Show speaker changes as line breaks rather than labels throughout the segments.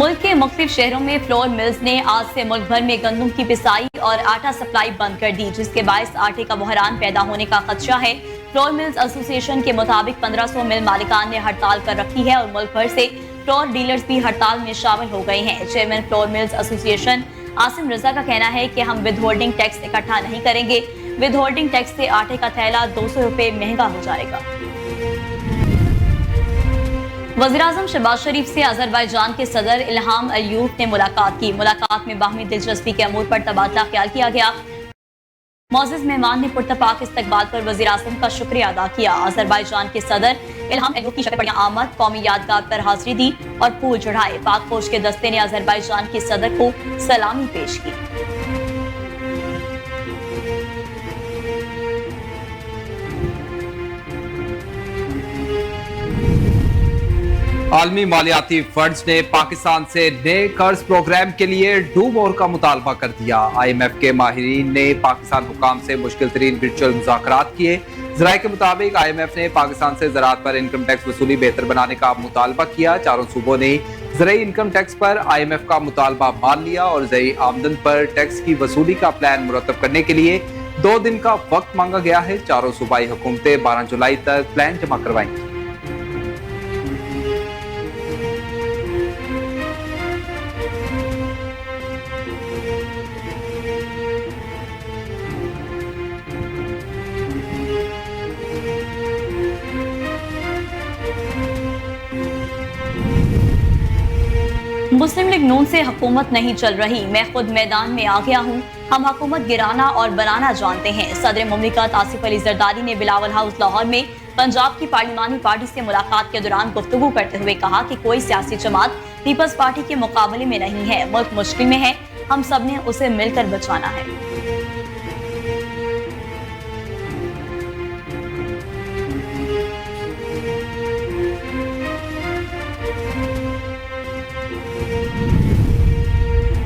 मुल्क के मुख्तलिफ शहरों में फ्लोर मिल्स ने आज से मुल्क भर में गंदम की पिसाई और आटा सप्लाई बंद कर दी, जिसके बायस आटे का बहरान पैदा होने का खदशा है। फ्लोर मिल्स एसोसिएशन के मुताबिक 1500 मिल मालिकान ने हड़ताल कर रखी है और मुल्क भर से फ्लोर डीलर्स भी हड़ताल में शामिल हो गए हैं। Chairman flour mills association Asim Raza का कहना है कि हम विद होल्डिंग टैक्स इकट्ठा नहीं करेंगे। विद होल्डिंग टैक्स से आटे का थैला 200 रुपए महंगा हो जाएगा। वज़ीर-ए-आज़म शहबाज शरीफ से अज़रबैजान के सदर इल्हाम अलियूफ ने मुलाकात की। मुलाकात में बाहमी दिलचस्पी के अमूर पर तबादला ख्याल किया गया। मौजूद मेहमान ने पुरतपाक इस्तकबाल पर वज़ीर-ए-आज़म का शुक्रिया अदा किया। अज़रबैजान के सदर इल्हाम अलियूफ की शक्ल पर आमद, कौमी यादगार पर हाजिरी दी और फूल चढ़ाए। पाक फौज के दस्ते ने अज़रबैजान के सदर को सलामी पेश की।
आलमी मालियाती फंड्स ने पाकिस्तान से नए कर्ज प्रोग्राम के लिए डू मोर का मुतालबा कर दिया। IMF के माहिरीन ने पाकिस्तान हुकाम से मुश्किल तरीन वर्चुअल मुज़ाकरात किए। ज़राए के मुताबिक IMF ने पाकिस्तान से ज़राअत पर इनकम टैक्स वसूली बेहतर बनाने का मुतालबा किया। चारों सूबों ने ज़राई इनकम टैक्स पर IMF का मुतालबा मान लिया और ज़राई आमदन पर टैक्स की वसूली का प्लान मुरतब करने के लिए 2 दिन का वक्त मांगा गया है। चारों सूबाई हुकूमतें 12 जुलाई तक प्लान जमा करवाएंगी।
मुस्लिम लीग नून से हुकूमत नहीं चल रही, मैं खुद मैदान में आ गया हूँ। हम हुकूमत गिराना और बनाना जानते हैं। सदर मुमलिकत आसिफ अली जरदारी ने बिलावल हाउस लाहौर में पंजाब की पार्लिमानी पार्टी से मुलाकात के दौरान गुफ्तगू करते हुए कहा कि कोई सियासी जमात पीपल्स पार्टी के मुकाबले में नहीं है। मुल्क मुश्किल में है, हम सब ने उसे मिलकर बचाना है।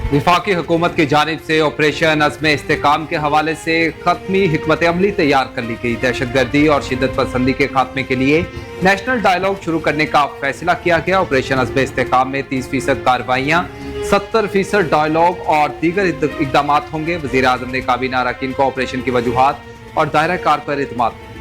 वफाकी हुकूमत की जानिब से ऑपरेशन अज़्म इस्तेकाम के हवाले से खत्मी हिकमत अमली तैयार कर ली गई। दहशतगर्दी और शिद्दत पसंदी के खात्मे के लिए नेशनल डायलॉग शुरू करने का फैसला किया गया। ऑपरेशन अज़्म इस्तेकाम में 30% कार्रवाइयाँ, 70% डायलॉग और दीगर इकदाम होंगे। वज़ीर-ए-आज़म ने काबीना अरकान को ऑपरेशन की वजूहात और दायरा कार पर इत्मीनान दिया।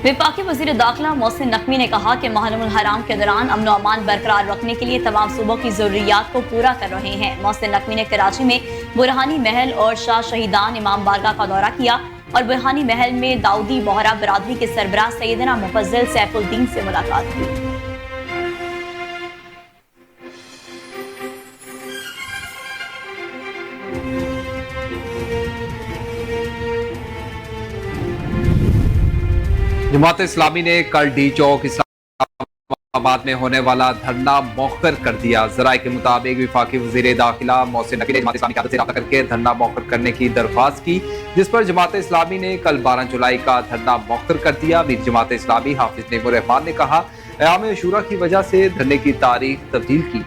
वफाकी वज़ीर दाखिला मोहसिन नकवी ने कहा कि माहरमुल हराम के दौरान अमन और अमान बरकरार रखने के लिए तमाम सूबों की जरूरियात को पूरा कर रहे हैं। मोहसिन नकवी ने कराची में बुरहानी महल और शाह शहीदान इमाम बारगाह का दौरा किया और बुरहानी महल में दाऊदी बोहरा बरादरी के सरबराह सैयदना मुफज्जल सैफुद्दीन से मुलाकात की।
जमात इस्लामी ने कल डी चौक इस्लामाबाद में होने वाला धरना मौखर कर दिया। ज़राए के मुताबिक वफाकी वज़ीर दाखिला मोहसिन नकवी ने जमात इस्लामी की क़यादत से रब्ता करके धरना मौखर करने की दरख्वास्त की, जिस पर जमात इस्लामी ने कल 12 जुलाई का धरना मौखर कर दिया। मीर जमात इस्लामी हाफिज नेमुर रहमान ने कहा, क़याम अशूरा की वजह से धरने की तारीख तब्दील की।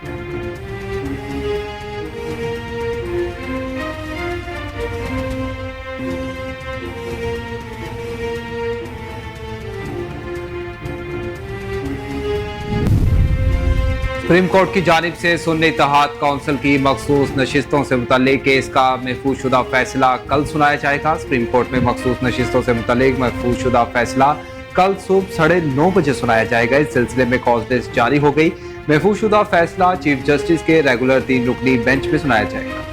सुप्रीम कोर्ट की जानिब से सुन्नी इत्तेहाद काउंसिल की मखसूस नशिस्तों से मुतल्लिक केस का महफूज शुदा फैसला कल सुनाया जाएगा। सुप्रीम कोर्ट में मखसूस नशिस्तों से मुतल्लिक महफूज शुदा फैसला कल सुबह 9:30 बजे सुनाया जाएगा। इस सिलसिले में कॉज लिस्ट जारी हो गई। महफूज शुदा फैसला चीफ जस्टिस के रेगुलर 3 रुकनी बेंच में सुनाया जाएगा।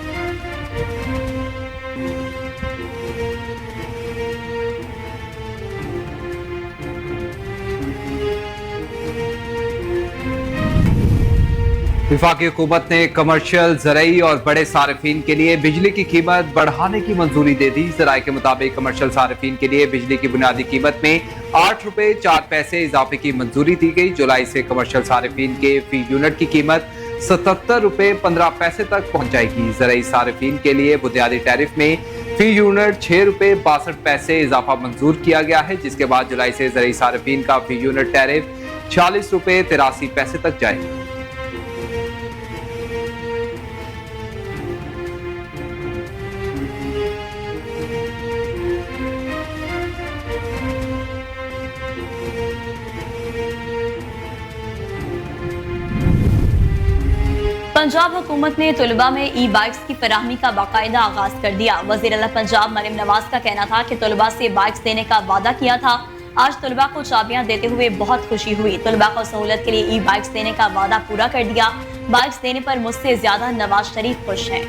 वफाकी हुकूमत ने कमर्शियल, ज़रई और बड़े सारिफीन के लिए बिजली की कीमत बढ़ाने की मंजूरी दे दी। ज़राए के मुताबिक कमर्शियल सारिफीन के लिए बिजली की बुनियादी कीमत में 8 रुपए 4 पैसे इजाफे की मंजूरी दी गई। जुलाई से कमर्शियल सारिफीन के फी यूनिट की कीमत 77 रुपए 15 पैसे तक पहुंच जाएगी। ज़रई सारिफीन के लिए बुनियादी टैरिफ में फी यूनिट 6 रुपए 62 पैसे इजाफा मंजूर किया गया है, जिसके बाद जुलाई से ज़रई सारिफीन का फी यूनिट टैरिफ 46 रुपए 83 पैसे तक जाएगा।
पंजाब हुकूमत ने तलबा में ई बाइक्स की फराहमी का बाकायदा आगाज कर दिया। वज़ीर आला पंजाब मरियम नवाज का कहना था कि तलबा से बाइक्स देने का वादा किया था। आज तलबा को चाबियां देते हुए बहुत खुशी हुई। तलबा को सहूलत के लिए ई बाइक्स देने का वादा पूरा कर दिया। बाइक्स देने पर मुझसे ज्यादा नवाज शरीफ खुश हैं।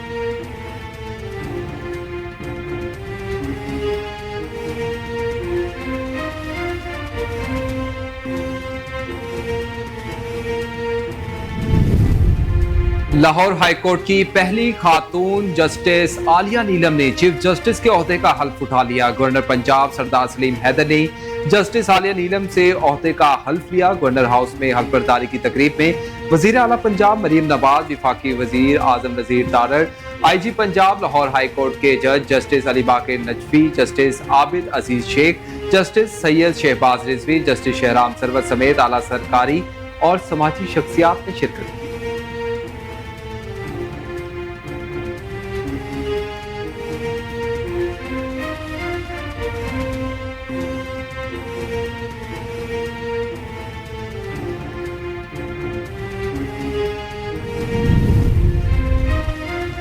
लाहौर हाईकोर्ट की पहली खातून जस्टिस आलिया नीलम ने चीफ जस्टिस के ओहदे का हल्फ उठा लिया। गवर्नर पंजाब सरदार सलीम हैदर ने जस्टिस आलिया नीलम से ओहदे का हल्फ लिया। गवर्नर हाउस में हल्फ बर्दारी की तकरीब में वजीर आला पंजाब मरियम नवाज, विफाकी वजीर आजम नजीर तारड़, IG पंजाब, लाहौर हाईकोर्ट के जज जस्टिस अली बाकर Najafi, justice Abid Aziz Shaikh, justice Syed Shahbaz Rizvi, justice Shahram Sarwat समेत आला सरकारी और समाजी शख्सियात ने शिरकत की।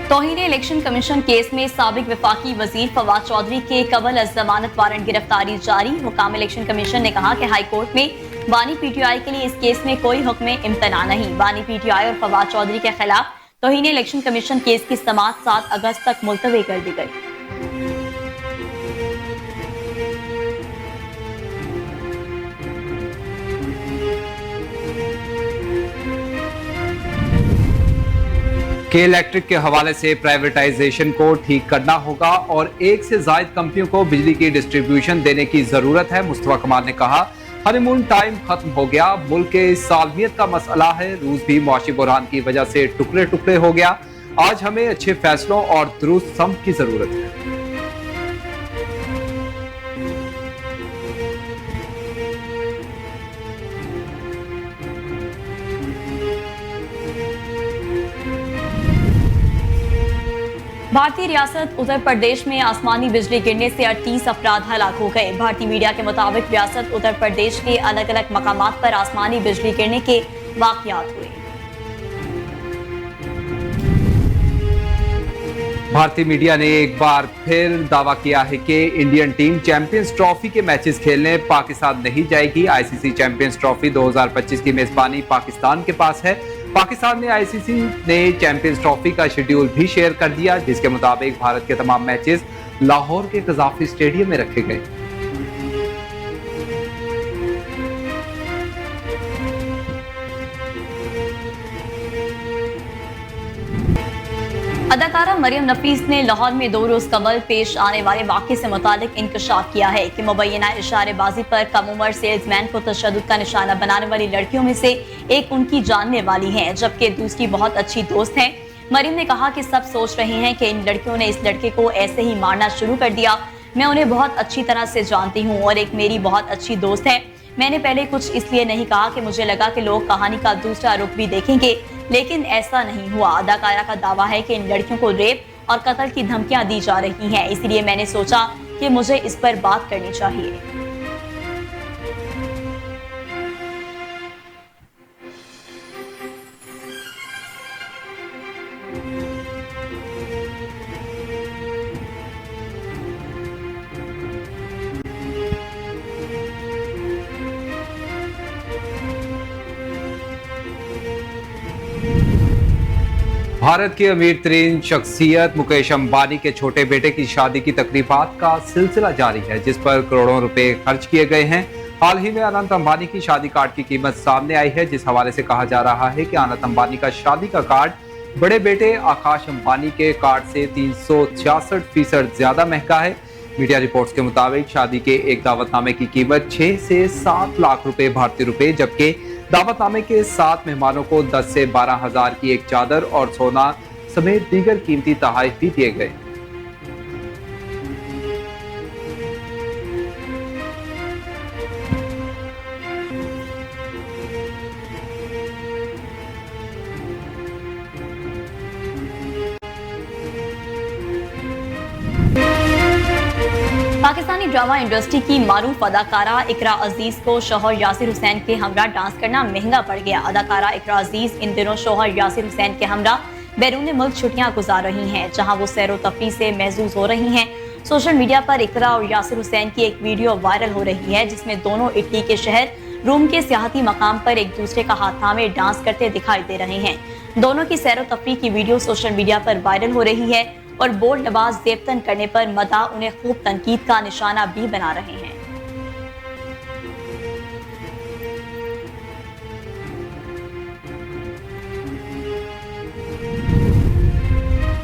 तौहीन इलेक्शन कमीशन केस में साबिक वफाकी वजीर फवाद चौधरी के कबल अज जमानत वारंट गिरफ्तारी जारी। हुकाम इलेक्शन कमीशन ने कहा कि हाई कोर्ट में बानी PTI के लिए इस केस में कोई हुक्म इम्तना नहीं। बानी PTI और फवाद चौधरी के खिलाफ तौहीन इलेक्शन कमीशन केस की समाअत 7 अगस्त तक मुलतवी कर दी गई।
के इलेक्ट्रिक के हवाले से प्राइवेटाइजेशन को ठीक करना होगा और एक से ज्यादा कंपनियों को बिजली की डिस्ट्रीब्यूशन देने की जरूरत है। मुस्तफा कमाल ने कहा, हनीमून टाइम खत्म हो गया, मुल्क के सालमियत का मसला है। रूस भी मुआशी बुरहान की वजह से टुकड़े टुकड़े हो गया। आज हमें अच्छे फैसलों और दुरुस्त समत की जरूरत है।
भारतीय रियासत उत्तर प्रदेश में आसमानी बिजली गिरने से 38 अफराद हलाक हो गए। भारतीय मीडिया के मुताबिक रियासत उत्तर प्रदेश के अलग अलग मकामात पर आसमानी बिजली गिरने के वाकयात हुए।
भारतीय मीडिया ने एक बार फिर दावा किया है कि इंडियन टीम चैंपियंस ट्रॉफी के मैचेस खेलने पाकिस्तान नहीं जाएगी। ICC चैंपियंस ट्रॉफी 2025 की मेजबानी पाकिस्तान के पास है। पाकिस्तान ने ICC ने चैंपियंस ट्रॉफी का शेड्यूल भी शेयर कर दिया, जिसके मुताबिक भारत के तमाम मैचेस लाहौर के कजाफी स्टेडियम में रखे गए।
अदाकारा मरियम नफीस ने लाहौर में 2 रोज कबल पेश आने वाले वाक़े से मुतालिक इंकशाफ किया है कि मुबैना इशारेबाजी पर कम उम्र सेल्समैन को तशद्दुद का निशाना बनाने वाली लड़कियों में से एक उनकी जानने वाली है, जबकि दूसरी बहुत अच्छी दोस्त है। मरियम ने कहा कि सब सोच रहे हैं कि इन लड़कियों ने इस लड़के को ऐसे ही मारना शुरू कर दिया। मैं उन्हें बहुत अच्छी तरह से जानती हूँ और एक मेरी बहुत अच्छी दोस्त है। मैंने पहले कुछ इसलिए नहीं कहा कि मुझे लगा कि लोग कहानी का दूसरा रुख भी देखेंगे, लेकिन ऐसा नहीं हुआ। अदाकारा का दावा है कि इन लड़कियों को रेप और कत्ल की धमकियां दी जा रही हैं, इसलिए मैंने सोचा कि मुझे इस पर बात करनी चाहिए।
भारत के अमीर तरीन शख्सियत मुकेश अंबानी के छोटे बेटे की शादी की तकरीबात का सिलसिला जारी है, जिस पर करोड़ों रुपए खर्च किए गए हैं। हाल ही में अनंत अंबानी की शादी कार्ड की कीमत सामने आई है, जिस हवाले से कहा जा रहा है कि अनंत अंबानी का शादी का कार्ड बड़े बेटे आकाश अंबानी के कार्ड से 366% ज्यादा महंगा है। मीडिया रिपोर्ट्स के मुताबिक शादी के एक दावतनामे की कीमत 6 से 7 लाख रुपए भारतीय रुपए, जबकि दावतनामे के 7 मेहमानों को 10 से 12 हजार की एक चादर और सोना समेत दीगर कीमती तोहफे भी दिए गए।
पाकिस्तानी ड्रामा इंडस्ट्री की मारूफ अदाकारा इकरा अजीज को शौहर यासिर हुसैन के हमरा डांस करना महंगा पड़ गया। अदाकारा इकरा अजीज इन दिनों शौहर यासिर हुसैन के हमरा बैरून मुल्क छुट्टियां गुजार रही हैं, जहां वो सैरो तफरी से महजूज हो रही हैं। सोशल मीडिया पर इकरा और यासिर हुसैन की एक वीडियो वायरल हो रही है, जिसमें दोनों इटली के शहर रोम के सियाहती मकाम पर एक दूसरे का हाथ थामे डांस करते दिखाई दे रहे हैं। दोनों की सैरो तफरी की वीडियो सोशल मीडिया पर वायरल हो रही है और बोल्ड लबास जेबतन करने पर मदा उन्हें खूब तनकीद का निशाना भी बना रहे हैं।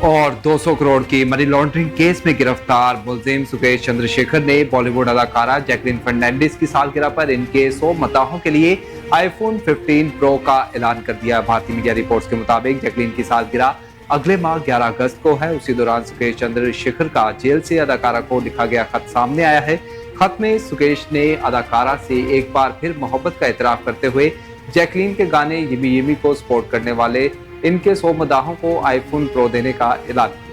और 200 करोड़ की मनी लॉन्ड्रिंग केस में गिरफ्तार मुलजिम सुकेश चंद्रशेखर ने बॉलीवुड अदाकारा जैकलीन फर्नांडिस की सालगिरह पर इनके 100 मदाहों के लिए आईफोन 15 प्रो का ऐलान कर दिया। भारतीय मीडिया रिपोर्ट्स के मुताबिक जैकलीन की सालगिरह अगले माह 11 अगस्त को है। उसी दौरान सुकेश चंद्रशेखर का जेल से अदाकारा को लिखा गया खत सामने आया है। खत में सुकेश ने अदाकारा से एक बार फिर मोहब्बत का एतराफ करते हुए जैकलीन के गाने यिमी यिमी को सपोर्ट करने वाले इनके 100 मदाहों को आईफोन प्रो देने का ऐलान किया।